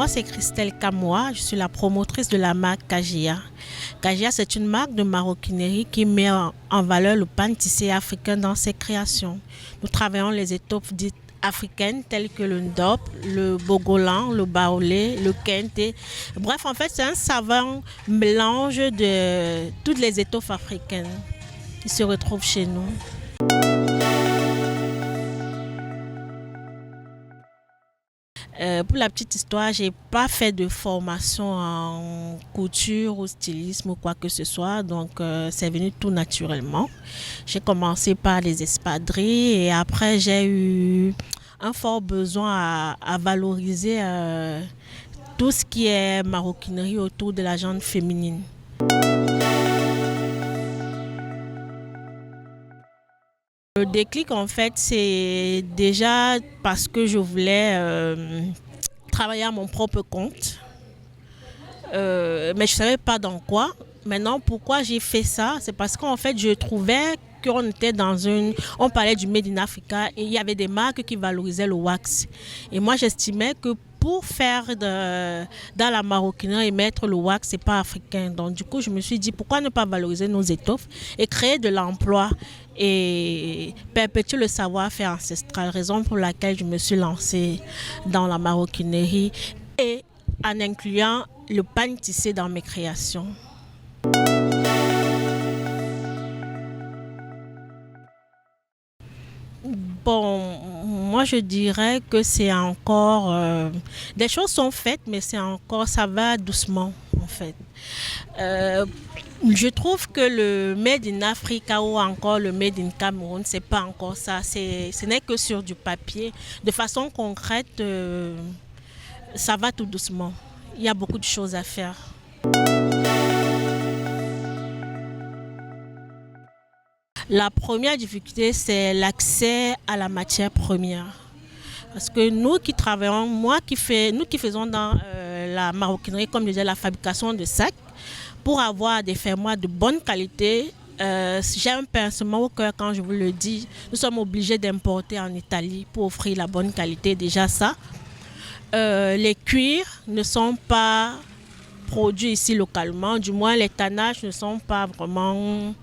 Moi, c'est Christelle Kamoa. Je suis la promotrice de la marque Kajia. Kajia, c'est une marque de maroquinerie qui met en valeur le pan tissé africain dans ses créations. Nous travaillons les étoffes dites africaines telles que le ndop, le bogolan, le baoulé, le kente. Bref, en fait, c'est un savant mélange de toutes les étoffes africaines qui se retrouvent chez nous. Pour la petite histoire, j'ai pas fait de formation en couture ou stylisme ou quoi que ce soit, donc c'est venu tout naturellement. J'ai commencé par les espadrilles et après j'ai eu un fort besoin à valoriser tout ce qui est maroquinerie autour de la gente féminine. Le déclic, en fait, c'est déjà parce que je voulais travailler à mon propre compte, mais je ne savais pas dans quoi. Maintenant, pourquoi j'ai fait ça? C'est parce qu'en fait, je trouvais qu'on était dans une... On parlait du Made in Africa et il y avait des marques qui valorisaient le wax. Et moi, j'estimais que pour faire dans la maroquinerie et mettre le wax, c'est pas africain. Donc du coup, je me suis dit, pourquoi ne pas valoriser nos étoffes et créer de l'emploi et perpétuer le savoir-faire ancestral, raison pour laquelle je me suis lancée dans la maroquinerie et en incluant le pan tissé dans mes créations. Bon, moi je dirais que c'est encore... des choses sont faites, mais c'est encore... ça va doucement en fait. Je trouve que le Made in Africa ou encore le Made in Cameroun, c'est pas encore ça. Ce n'est que sur du papier. De façon concrète, ça va tout doucement. Il y a beaucoup de choses à faire. La première difficulté, c'est l'accès à la matière première. Parce que nous qui travaillons, nous qui faisons dans la maroquinerie, comme je disais, la fabrication de sacs, pour avoir des fermoirs de bonne qualité, j'ai un pincement au cœur quand je vous le dis. Nous sommes obligés d'importer en Italie pour offrir la bonne qualité, déjà ça. Les cuirs ne sont pas produits ici localement, du moins les tannages ne sont pas vraiment...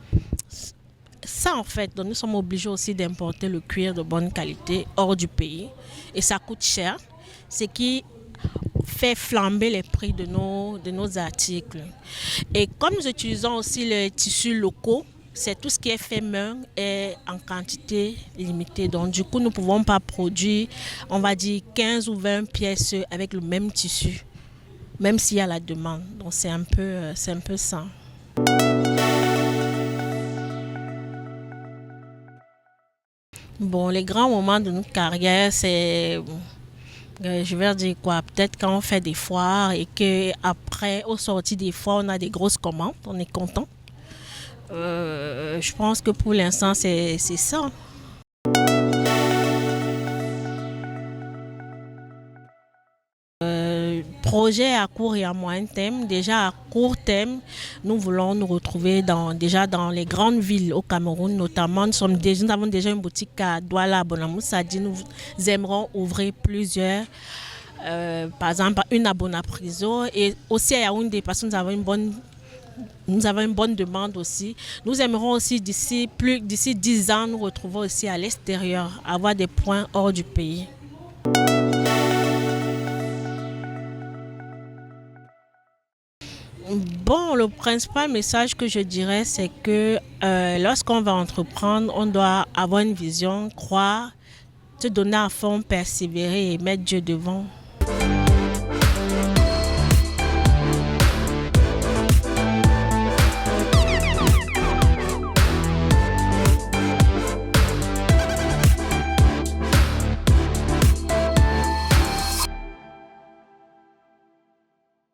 Ça en fait, donc nous sommes obligés aussi d'importer le cuir de bonne qualité hors du pays et ça coûte cher, ce qui fait flamber les prix de nos articles. Et comme nous utilisons aussi les tissus locaux, c'est tout ce qui est fait main et en quantité limitée. Donc du coup, nous ne pouvons pas produire, on va dire 15 ou 20 pièces avec le même tissu, même s'il y a la demande. Donc c'est un peu ça. Bon, les grands moments de notre carrière, c'est, je vais dire quoi, peut-être quand on fait des foires et qu'après, au sorti des foires, on a des grosses commandes, on est content. Je pense que pour l'instant, c'est ça. Projet à court et à moyen terme. Déjà à court terme, nous voulons nous retrouver déjà dans les grandes villes au Cameroun, notamment. Nous avons déjà une boutique à Douala, à Bonamoussadi. Nous aimerons ouvrir plusieurs, par exemple une à Bonapriso et aussi à Yaoundé parce que nous avons une bonne demande aussi. Nous aimerons aussi d'ici 10 ans nous retrouver aussi à l'extérieur, avoir des points hors du pays. Bon, le principal message que je dirais, c'est que lorsqu'on va entreprendre, on doit avoir une vision, croire, se donner à fond, persévérer et mettre Dieu devant.